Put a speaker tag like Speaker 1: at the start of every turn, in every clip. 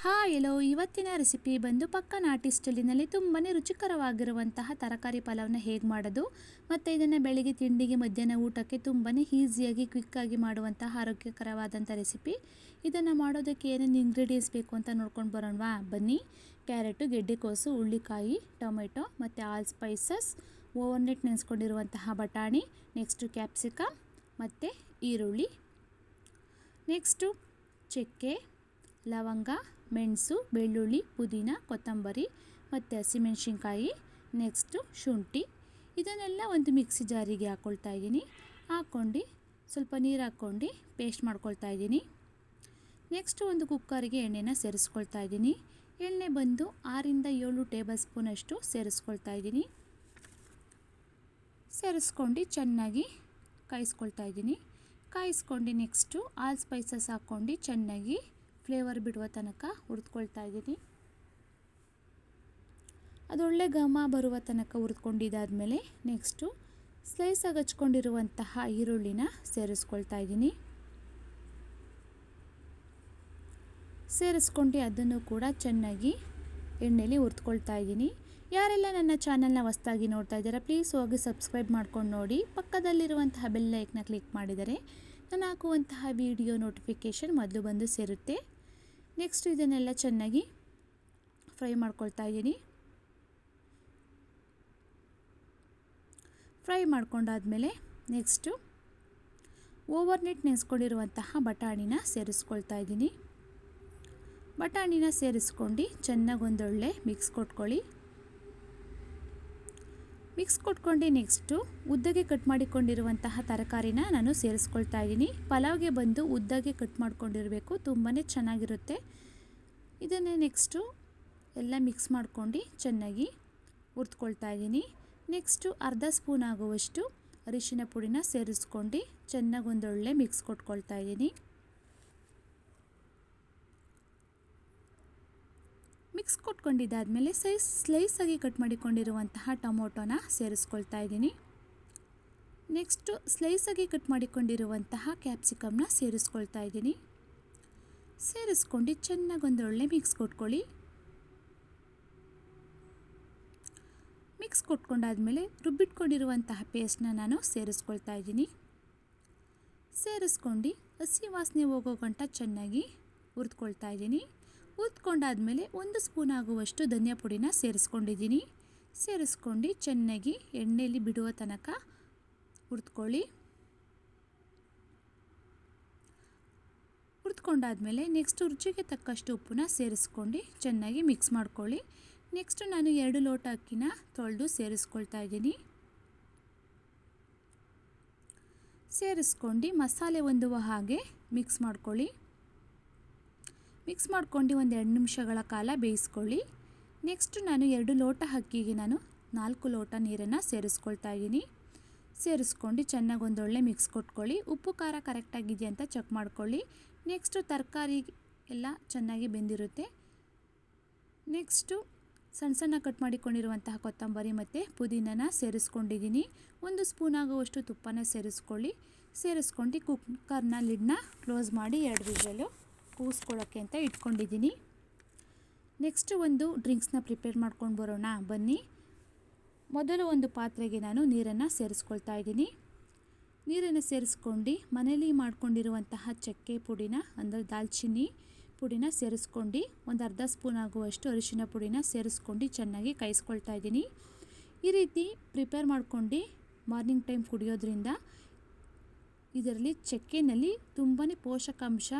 Speaker 1: ಎಲ್ಲೋ ಇವತ್ತಿನ ರೆಸಿಪಿ ಬಂದು ಪಕ್ಕ ನಾಟಿ ಸ್ಟೈಲಿನಲ್ಲಿ ತುಂಬಾ ರುಚಿಕರವಾಗಿರುವಂತಹ ತರಕಾರಿ ಪಲಾವ್ನ ಹೇಗೆ ಮಾಡೋದು ಮತ್ತು ಇದನ್ನು ಬೆಳಿಗ್ಗೆ ತಿಂಡಿಗೆ ಮಧ್ಯಾಹ್ನ ಊಟಕ್ಕೆ ತುಂಬಾ ಈಸಿಯಾಗಿ ಕ್ವಿಕ್ಕಾಗಿ ಮಾಡುವಂತಹ ಆರೋಗ್ಯಕರವಾದಂಥ ರೆಸಿಪಿ. ಇದನ್ನು ಮಾಡೋದಕ್ಕೆ ಏನೇನು ಇಂಗ್ರೀಡಿಯೆಂಟ್ಸ್ ಬೇಕು ಅಂತ ನೋಡ್ಕೊಂಡು ಬರೋಣವಾ ಬನ್ನಿ. ಕ್ಯಾರೆಟು, ಗೆಡ್ಡೆಕೋಸು, ಹುಳ್ಳಿಕಾಯಿ, ಟೊಮೆಟೊ ಮತ್ತು ಆಲ್ ಸ್ಪೈಸಸ್, ಓವರ್ನೈಟ್ ನೆನೆಸ್ಕೊಂಡಿರುವಂತಹ ಬಟಾಣಿ, ನೆಕ್ಸ್ಟು ಕ್ಯಾಪ್ಸಿಕಮ್ ಮತ್ತು ಈರುಳ್ಳಿ, ನೆಕ್ಸ್ಟು ಚಕ್ಕೆ, ಲವಂಗ, ಮೆಣಸು, ಬೆಳ್ಳುಳ್ಳಿ, ಪುದೀನ, ಕೊತ್ತಂಬರಿ ಮತ್ತು ಹಸಿಮೆಣಸಿನ್ಕಾಯಿ, ನೆಕ್ಸ್ಟು ಶುಂಠಿ. ಇದನ್ನೆಲ್ಲ ಒಂದು ಮಿಕ್ಸಿ ಜಾರಿಗೆ ಹಾಕ್ಕೊಳ್ತಾ ಇದ್ದೀನಿ. ಹಾಕ್ಕೊಂಡು ಸ್ವಲ್ಪ ನೀರು ಹಾಕ್ಕೊಂಡು ಪೇಸ್ಟ್ ಮಾಡ್ಕೊಳ್ತಾ ಇದ್ದೀನಿ. ನೆಕ್ಸ್ಟು ಒಂದು ಕುಕ್ಕರಿಗೆ ಎಣ್ಣೆನ ಸೇರಿಸ್ಕೊಳ್ತಾ ಇದ್ದೀನಿ. ಎಣ್ಣೆ ಬಂದು 6-7 ಟೇಬಲ್ ಸ್ಪೂನಷ್ಟು ಸೇರಿಸ್ಕೊಳ್ತಾ ಇದ್ದೀನಿ. ಸೇರಿಸ್ಕೊಂಡು ಚೆನ್ನಾಗಿ ಕಾಯಿಸ್ಕೊಳ್ತಾ ಇದ್ದೀನಿ. ಕಾಯಿಸ್ಕೊಂಡು ನೆಕ್ಸ್ಟು ಆಲ್ ಸ್ಪೈಸಸ್ ಹಾಕ್ಕೊಂಡು ಚೆನ್ನಾಗಿ ಫ್ಲೇವರ್ ಬಿಡುವ ತನಕ ಹುರಿದ್ಕೊಳ್ತಾ ಇದ್ದೀನಿ. ಅದೊಳ್ಳೆ ಘಮ ಬರುವ ತನಕ ಹುರಿದ್ಕೊಂಡಿದ್ದಾದಮೇಲೆ ನೆಕ್ಸ್ಟು ಸ್ಲೈಸಾಗಿ ಹಚ್ಕೊಂಡಿರುವಂತಹ ಈರುಳ್ಳಿನ ಸೇರಿಸ್ಕೊಳ್ತಾ ಇದ್ದೀನಿ. ಸೇರಿಸ್ಕೊಂಡು ಅದನ್ನು ಕೂಡ ಚೆನ್ನಾಗಿ ಎಣ್ಣೆಯಲ್ಲಿ ಹುರಿದ್ಕೊಳ್ತಾ ಇದ್ದೀನಿ. ಯಾರೆಲ್ಲ ನನ್ನ ಚಾನಲ್ನ ಹೊಸದಾಗಿ ನೋಡ್ತಾ ಇದ್ದೀರಾ ಪ್ಲೀಸ್ ಹೋಗಿ ಸಬ್ಸ್ಕ್ರೈಬ್ ಮಾಡ್ಕೊಂಡು ನೋಡಿ. ಪಕ್ಕದಲ್ಲಿರುವಂತಹ ಬೆಲ್ ಐಕನ್ನ ಕ್ಲಿಕ್ ಮಾಡಿದರೆ ನಾನು ಹಾಕುವಂತಹ ವಿಡಿಯೋ ನೋಟಿಫಿಕೇಷನ್ ಮೊದಲು ಬಂದು ಸೇರುತ್ತೆ. ನೆಕ್ಸ್ಟ್ ಇದನ್ನೆಲ್ಲ ಚೆನ್ನಾಗಿ ಫ್ರೈ ಮಾಡ್ಕೊಳ್ತಾ ಇದ್ದೀನಿ. ಫ್ರೈ ಮಾಡ್ಕೊಂಡಾದಮೇಲೆ ನೆಕ್ಸ್ಟು ಓವರ್ನೈಟ್ ನೆನೆಸ್ಕೊಂಡಿರುವಂತಹ ಬಟಾಣಿನ ಸೇರಿಸ್ಕೊಳ್ತಾ ಇದ್ದೀನಿ. ಬಟಾಣಿನ ಸೇರಿಸ್ಕೊಂಡು ಚೆನ್ನಾಗಿ ಒಂದೊಳ್ಳೆ ಮಿಕ್ಸ್ ಕೊಟ್ಕೊಳ್ಳಿ. ಮಿಕ್ಸ್ ಕೊಟ್ಕೊಂಡು ನೆಕ್ಸ್ಟು ಉದ್ದಗೆ ಕಟ್ ಮಾಡಿಕೊಂಡಿರುವಂತಹ ತರಕಾರಿನ ನಾನು ಸೇರಿಸ್ಕೊಳ್ತಾ ಇದ್ದೀನಿ. ಪಲಾವ್ಗೆ ಬಂದು ಉದ್ದಗೆ ಕಟ್ ಮಾಡ್ಕೊಂಡಿರಬೇಕು, ತುಂಬಾ ಚೆನ್ನಾಗಿರುತ್ತೆ. ಇದನ್ನೇ ನೆಕ್ಸ್ಟು ಎಲ್ಲ ಮಿಕ್ಸ್ ಮಾಡ್ಕೊಂಡು ಚೆನ್ನಾಗಿ ಹುರಿದ್ಕೊಳ್ತಾ ಇದ್ದೀನಿ. ನೆಕ್ಸ್ಟು ಅರ್ಧ ಸ್ಪೂನ್ ಆಗುವಷ್ಟು ಅರಿಶಿನ ಪುಡಿನ ಸೇರಿಸ್ಕೊಂಡು ಚೆನ್ನಾಗಿ ಒಂದೊಳ್ಳೆ ಮಿಕ್ಸ್ ಕೊಟ್ಕೊಳ್ತಾ ಇದ್ದೀನಿ. ಮಿಕ್ಸ್ ಕೊಟ್ಕೊಂಡಿದ್ದಾದಮೇಲೆ ಸ್ಲೈಸಾಗಿ ಕಟ್ ಮಾಡಿಕೊಂಡಿರುವಂತಹ ಟೊಮೊಟೊನ ಸೇರಿಸ್ಕೊಳ್ತಾ ಇದ್ದೀನಿ. ನೆಕ್ಸ್ಟು ಸ್ಲೈಸಾಗಿ ಕಟ್ ಮಾಡಿಕೊಂಡಿರುವಂತಹ ಕ್ಯಾಪ್ಸಿಕಮ್ನ ಸೇರಿಸ್ಕೊಳ್ತಾ ಇದ್ದೀನಿ. ಸೇರಿಸ್ಕೊಂಡು ಚೆನ್ನಾಗಿ ಒಂದೊಳ್ಳೆ ಮಿಕ್ಸ್ ಕೊಟ್ಕೊಳ್ಳಿ. ಮಿಕ್ಸ್ ಕೊಟ್ಕೊಂಡಾದಮೇಲೆ ರುಬ್ಬಿಟ್ಕೊಂಡಿರುವಂತಹ ಪೇಸ್ಟ್ನ ನಾನು ಸೇರಿಸ್ಕೊಳ್ತಾ ಇದ್ದೀನಿ. ಸೇರಿಸ್ಕೊಂಡು ಹಸಿ ವಾಸನೆ ಹೋಗೋ ಗಂಟ ಚೆನ್ನಾಗಿ ಹುರಿದ್ಕೊಳ್ತಾ ಇದ್ದೀನಿ. ಹುರಿದ್ಕೊಂಡಾದಮೇಲೆ 1 ಸ್ಪೂನ್ ಆಗುವಷ್ಟು ಧನಿಯಾ ಪುಡಿನ ಸೇರಿಸ್ಕೊಂಡಿದ್ದೀನಿ. ಸೇರಿಸ್ಕೊಂಡು ಚೆನ್ನಾಗಿ ಎಣ್ಣೆಯಲ್ಲಿ ಬಿಡುವ ತನಕ ಹುರಿದ್ಕೊಳ್ಳಿ. ಹುರಿದ್ಕೊಂಡಾದಮೇಲೆ ನೆಕ್ಸ್ಟ್ ರುಚಿಗೆ ತಕ್ಕಷ್ಟು ಉಪ್ಪನ್ನ ಸೇರಿಸ್ಕೊಂಡು ಚೆನ್ನಾಗಿ ಮಿಕ್ಸ್ ಮಾಡ್ಕೊಳ್ಳಿ. ನೆಕ್ಸ್ಟು ನಾನು 2 ಲೋಟ ಅಕ್ಕಿನ ತೊಳೆದು ಸೇರಿಸ್ಕೊಳ್ತಾ ಇದ್ದೀನಿ. ಸೇರಿಸ್ಕೊಂಡು ಮಸಾಲೆ ಹೊಂದುವ ಹಾಗೆ ಮಿಕ್ಸ್ ಮಾಡ್ಕೊಳ್ಳಿ. ಮಿಕ್ಸ್ ಮಾಡ್ಕೊಂಡು ಒಂದು 2 ನಿಮಿಷಗಳ ಕಾಲ ಬೇಯಿಸ್ಕೊಳ್ಳಿ. ನೆಕ್ಸ್ಟು ನಾನು 2 ಲೋಟ ಅಕ್ಕಿಗೆ ನಾನು 4 ಲೋಟ ನೀರನ್ನು ಸೇರಿಸ್ಕೊಳ್ತಾ ಇದ್ದೀನಿ. ಸೇರಿಸ್ಕೊಂಡು ಚೆನ್ನಾಗಿ ಒಂದೊಳ್ಳೆ ಮಿಕ್ಸ್ ಕೊಟ್ಕೊಳ್ಳಿ. ಉಪ್ಪು ಖಾರ ಕರೆಕ್ಟಾಗಿದೆಯಾ ಅಂತ ಚೆಕ್ ಮಾಡ್ಕೊಳ್ಳಿ. ನೆಕ್ಸ್ಟು ತರಕಾರಿ ಎಲ್ಲ ಚೆನ್ನಾಗಿ ಬೆಂದಿರುತ್ತೆ. ನೆಕ್ಸ್ಟು ಸಣ್ಣ ಕಟ್ ಮಾಡಿಕೊಂಡಿರುವಂತಹ ಕೊತ್ತಂಬರಿ ಮತ್ತು ಪುದೀನನ ಸೇರಿಸ್ಕೊಂಡಿದ್ದೀನಿ. 1 ಸ್ಪೂನ್ ಆಗುವಷ್ಟು ತುಪ್ಪನ ಸೇರಿಸ್ಕೊಳ್ಳಿ. ಸೇರಿಸ್ಕೊಂಡು ಕುಕ್ಕರ್ನ ಲಿಡ್ನ ಕ್ಲೋಸ್ ಮಾಡಿ 2 ವಿಷಲು ಕೂಸ್ಕೊಳ್ಳೋಕ್ಕೆ ಅಂತ ಇಟ್ಕೊಂಡಿದ್ದೀನಿ. ನೆಕ್ಸ್ಟು ಒಂದು ಡ್ರಿಂಕ್ಸ್ನ ಪ್ರಿಪೇರ್ ಮಾಡ್ಕೊಂಡು ಬರೋಣ ಬನ್ನಿ. ಮೊದಲು ಒಂದು ಪಾತ್ರೆಗೆ ನಾನು ನೀರನ್ನು ಸೇರಿಸ್ಕೊಳ್ತಾ ಇದ್ದೀನಿ. ನೀರನ್ನು ಸೇರಿಸ್ಕೊಂಡು ಮನೇಲಿ ಮಾಡ್ಕೊಂಡಿರುವಂತಹ ಚಕ್ಕೆ ಪುಡಿನ ಅಂದರೆ ದಾಲ್ಚಿನ್ನಿ ಪುಡಿನ ಸೇರಿಸ್ಕೊಂಡು ಒಂದು ಅರ್ಧ ಸ್ಪೂನ್ ಆಗುವಷ್ಟು ಅರಿಶಿನ ಪುಡಿನ ಸೇರಿಸ್ಕೊಂಡು ಚೆನ್ನಾಗಿ ಕಾಯಿಸ್ಕೊಳ್ತಾ ಇದ್ದೀನಿ. ಈ ರೀತಿ ಪ್ರಿಪೇರ್ ಮಾಡ್ಕೊಂಡು ಮಾರ್ನಿಂಗ್ ಟೈಮ್ ಕುಡಿಯೋದ್ರಿಂದ ಇದರಲ್ಲಿ ಚಕ್ಕೆನಲ್ಲಿ ತುಂಬಾ ಪೋಷಕಾಂಶ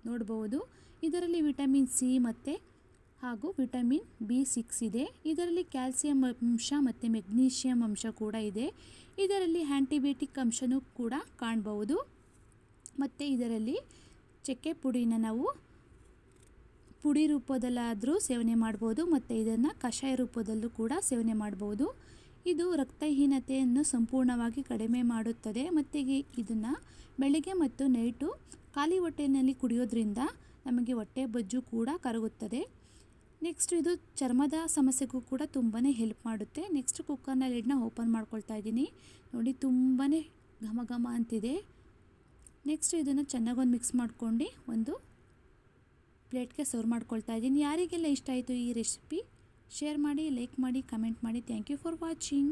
Speaker 1: ನೋಡ್ಬೋದು. ಇದರಲ್ಲಿ ವಿಟಮಿನ್ ಸಿ ಮತ್ತು ಹಾಗೂ ವಿಟಮಿನ್ B6 ಇದೆ. ಇದರಲ್ಲಿ ಕ್ಯಾಲ್ಸಿಯಂ ಅಂಶ ಮತ್ತು ಮೆಗ್ನೀಷಿಯಂ ಅಂಶ ಕೂಡ ಇದೆ. ಇದರಲ್ಲಿ ಆ್ಯಂಟಿಬಯೋಟಿಕ್ ಅಂಶನೂ ಕೂಡ ಕಾಣ್ಬೋದು. ಮತ್ತು ಇದರಲ್ಲಿ ಚಕ್ಕೆ ಪುಡಿನ ನಾವು ಪುಡಿ ರೂಪದಲ್ಲಾದರೂ ಸೇವನೆ ಮಾಡ್ಬೋದು ಮತ್ತು ಇದನ್ನು ಕಷಾಯ ರೂಪದಲ್ಲೂ ಕೂಡ ಸೇವನೆ ಮಾಡ್ಬೋದು. ಇದು ರಕ್ತಹೀನತೆಯನ್ನು ಸಂಪೂರ್ಣವಾಗಿ ಕಡಿಮೆ ಮಾಡುತ್ತದೆ. ಮತ್ತು ಇದನ್ನು ಬೆಳಗ್ಗೆ ಮತ್ತು ನೈಟು ಖಾಲಿ ಹೊಟ್ಟೆಯಲ್ಲಿ ಕುಡಿಯೋದ್ರಿಂದ ನಮಗೆ ಹೊಟ್ಟೆ ಬೊಜ್ಜು ಕೂಡ ಕರಗುತ್ತದೆ. ನೆಕ್ಸ್ಟ್ ಇದು ಚರ್ಮದ ಸಮಸ್ಯೆಗೂ ಕೂಡ ತುಂಬಾ ಹೆಲ್ಪ್ ಮಾಡುತ್ತೆ. ನೆಕ್ಸ್ಟ್ ಕುಕ್ಕರ್ನ ಲಿಡ್ನ ಓಪನ್ ಮಾಡ್ಕೊಳ್ತಾ ಇದ್ದೀನಿ. ನೋಡಿ ತುಂಬಾ ಘಮ ಘಮ ಅಂತಿದೆ. ನೆಕ್ಸ್ಟ್ ಇದನ್ನು ಚೆನ್ನಾಗೊಂದು ಮಿಕ್ಸ್ ಮಾಡ್ಕೊಂಡು ಒಂದು ಪ್ಲೇಟ್ಗೆ ಸರ್ವ್ ಮಾಡ್ಕೊಳ್ತಾ ಇದ್ದೀನಿ. ಯಾರಿಗೆಲ್ಲ ಇಷ್ಟ ಆಯಿತು ಈ ರೆಸಿಪಿ, ಶೇರ್ ಮಾಡಿ, ಲೈಕ್ ಮಾಡಿ, ಕಮೆಂಟ್ ಮಾಡಿ. Thank you for watching.